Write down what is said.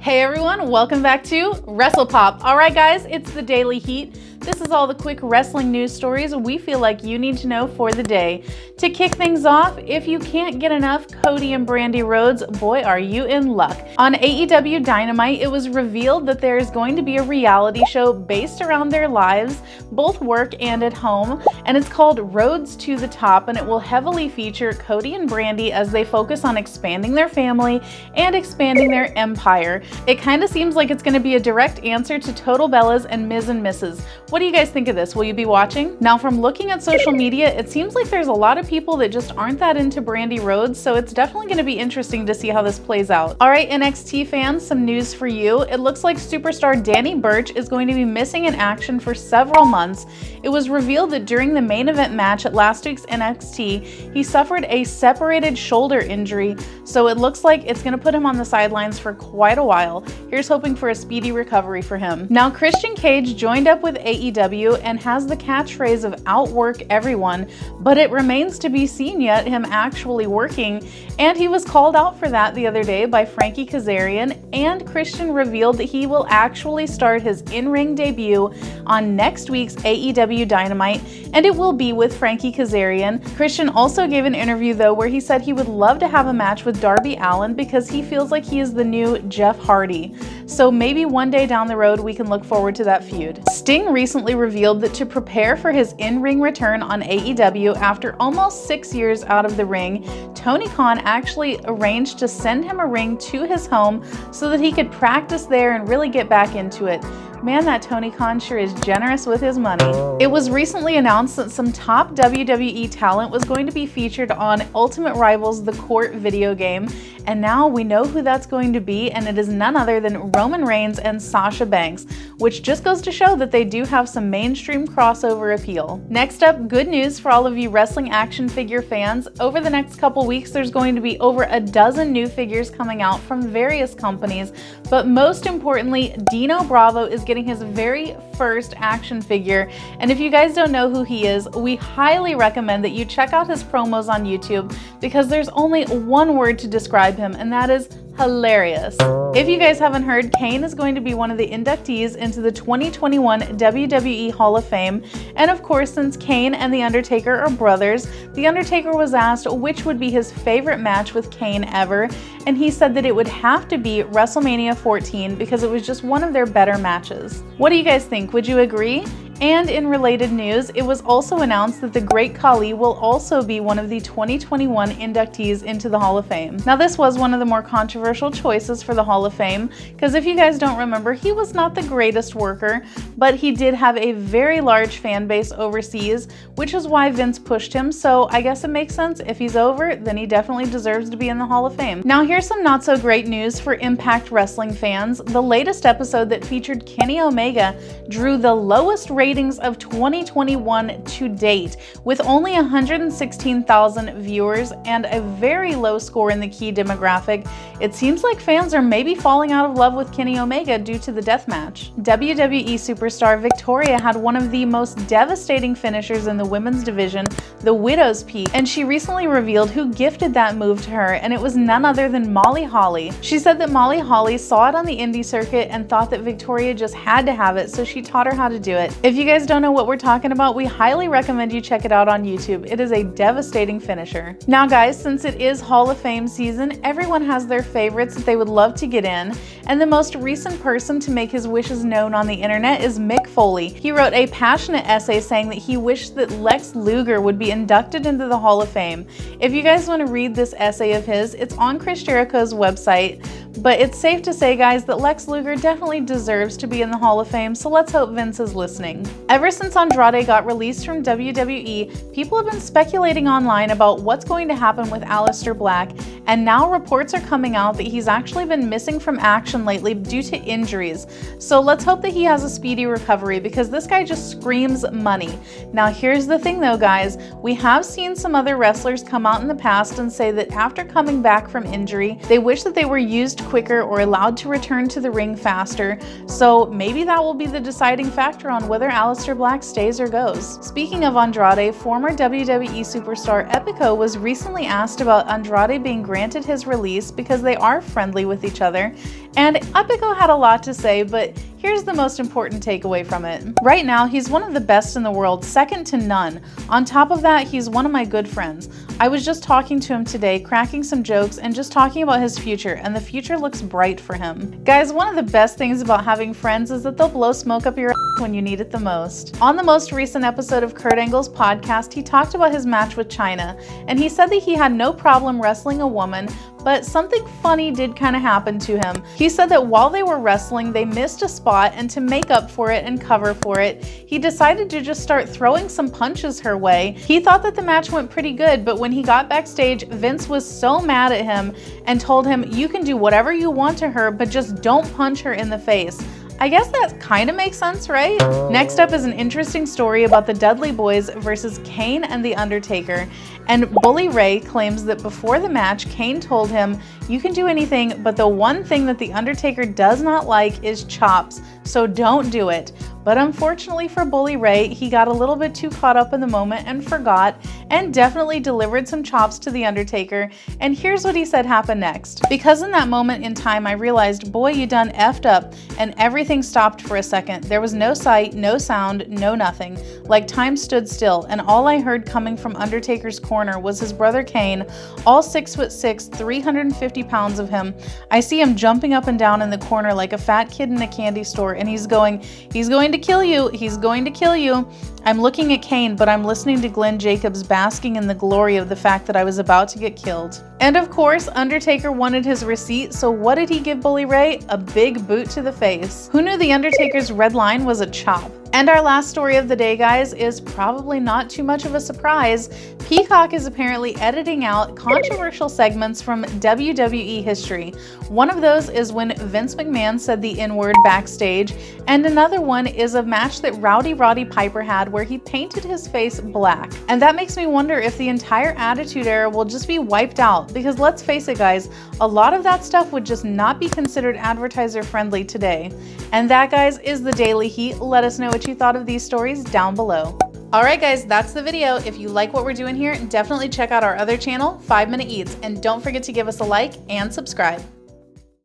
Hey everyone, welcome back to WrestlePop. Alright guys, it's the Daily Heat. This is all the quick wrestling news stories we feel like you need to know for the day. To kick things off, if you can't get enough Cody and Brandy Rhodes, boy are you in luck. On AEW Dynamite, it was revealed that there is going to be a reality show based around their lives, both work and at home, and it's called Rhodes to the Top, and it will heavily feature Cody and Brandy as they focus on expanding their family and expanding their empire. It kind of seems like it's going to be a direct answer to Total Bellas and Ms. and Mrs. What do you guys think of this? Will you be watching? Now, from looking at social media, it seems like there's a lot of people that just aren't that into Brandy Rhodes, so it's definitely going to be interesting to see how this plays out. Alright, NXT fans, some news for you. It looks like superstar Danny Burch is going to be missing in action for several months. It was revealed that during the main event match at last week's NXT, he suffered a separated shoulder injury, so it looks like it's going to put him on the sidelines for quite a while. Here's hoping for a speedy recovery for him. Now, Christian Cage joined up with AEW and has the catchphrase of outwork everyone, but it remains to be seen yet him actually working, and he was called out for that the other day by Frankie Kazarian, and Christian revealed that he will actually start his in-ring debut on next week's AEW Dynamite, and it will be with Frankie Kazarian. Christian also gave an interview though where he said he would love to have a match with Darby Allin because he feels like he is the new Jeff Hardy. So maybe one day down the road we can look forward to that feud. Sting recently revealed that to prepare for his in-ring return on AEW after almost 6 years out of the ring, Tony Khan actually arranged to send him a ring to his home so that he could practice there and really get back into it. Man, that Tony Khan sure is generous with his money. It was recently announced that some top WWE talent was going to be featured on Ultimate Rivals The Court video game, and now we know who that's going to be, and it is none other than Roman Reigns and Sasha Banks, which just goes to show that they do have some mainstream crossover appeal. Next up, good news for all of you wrestling action figure fans. Over the next couple weeks, there's going to be over a dozen new figures coming out from various companies, but most importantly, Dino Bravo is getting his very first action figure, and if you guys don't know who he is, we highly recommend that you check out his promos on YouTube because there's only one word to describe him, and that is hilarious. If you guys haven't heard, Kane is going to be one of the inductees into the 2021 WWE Hall of Fame, and of course, since Kane and The Undertaker are brothers, The Undertaker was asked which would be his favorite match with Kane ever, and he said that it would have to be Wrestlemania 14 because it was just one of their better matches. What do you guys think? Would you agree? And in related news, it was also announced that the Great Khali will also be one of the 2021 inductees into the Hall of Fame. Now, this was one of the more controversial choices for the Hall of Fame, because if you guys don't remember, he was not the greatest worker, but he did have a very large fan base overseas, which is why Vince pushed him, so I guess it makes sense. If he's over, then he definitely deserves to be in the Hall of Fame. Now, here's some not so great news for Impact Wrestling fans. The latest episode that featured Kenny Omega drew the lowest ratings of 2021 to date, with only 116,000 viewers and a very low score in the key demographic. It seems like fans are maybe falling out of love with Kenny Omega due to the deathmatch. WWE superstar Victoria had one of the most devastating finishers in the women's division, the Widow's Peak, and she recently revealed who gifted that move to her, and it was none other than Molly Holly. She said that Molly Holly saw it on the indie circuit and thought that Victoria just had to have it, so she taught her how to do it. If you guys don't know what we're talking about, we highly recommend you check it out on YouTube. It is a devastating finisher. Now guys, since it is Hall of Fame season, everyone has their favorites that they would love to get in, and the most recent person to make his wishes known on the internet is Mick Foley. He wrote a passionate essay saying that he wished that Lex Luger would be inducted into the Hall of Fame. If you guys want to read this essay of his, it's on Chris Jericho's website, but it's safe to say, guys, that Lex Luger definitely deserves to be in the Hall of Fame, so let's hope Vince is listening. Ever since Andrade got released from WWE, people have been speculating online about what's going to happen with Aleister Black, and now reports are coming out that he's actually been missing from action lately due to injuries. So let's hope that he has a speedy recovery because this guy just screams money. Now here's the thing though, guys, We have seen some other wrestlers come out in the past and say that after coming back from injury, they wish that they were used quicker or allowed to return to the ring faster, so maybe that will be the deciding factor on whether Aleister Black stays or goes. Speaking of Andrade, former WWE superstar Epico was recently asked about Andrade being granted his release because they are friendly with each other, and Epico had a lot to say, but here's the most important takeaway from it. Right now, he's one of the best in the world, second to none. On top of that, he's one of my good friends. I was just talking to him today, cracking some jokes and just talking about his future, and the future looks bright for him. Guys, one of the best things about having friends is that they'll blow smoke up your ass when you need it the most. On the most recent episode of Kurt Angle's podcast, he talked about his match with Chyna, and he said that he had no problem wrestling a woman, but something funny did kind of happen to him. He said that while they were wrestling, they missed a spot, and to make up for it and cover for it, he decided to just start throwing some punches her way. He thought that the match went pretty good, but when he got backstage, Vince was so mad at him and told him, "You can do whatever you want to her, but just don't punch her in the face." I guess that kind of makes sense, right? Next up is an interesting story about the Dudley Boys versus Kane and the Undertaker. And Bully Ray claims that before the match, Kane told him, "You can do anything, but the one thing that the Undertaker does not like is chops, so don't do it." But unfortunately for Bully Ray, he got a little bit too caught up in the moment and forgot, and definitely delivered some chops to the Undertaker. And here's what he said happened next. "Because in that moment in time, I realized, boy, you done effed up," and everything stopped for a second. There was no sight, no sound, no nothing. Like time stood still, and all I heard coming from Undertaker's corner was his brother Kane, all 6'6", 350 pounds of him. I see him jumping up and down in the corner like a fat kid in a candy store, and he's going to kill you, he's going to kill you. I'm looking at Kane, but I'm listening to Glenn Jacobs basking in the glory of the fact that I was about to get killed. And of course, Undertaker wanted his receipt, so what did he give Bully Ray? A big boot to the face. Who knew the Undertaker's red line was a chop? And our last story of the day, guys, is probably not too much of a surprise. Peacock is apparently editing out controversial segments from WWE history. One of those is when Vince McMahon said the N-word backstage, and another one is a match that Rowdy Roddy Piper had where he painted his face black. And that makes me wonder if the entire Attitude Era will just be wiped out, because let's face it, guys, a lot of that stuff would just not be considered advertiser friendly today. And that, guys, is the Daily Heat. Let us know what you thought of these stories down below. Alright guys, that's the video. If you like what we're doing here, definitely check out our other channel, 5 Minute Eats, and don't forget to give us a like and subscribe.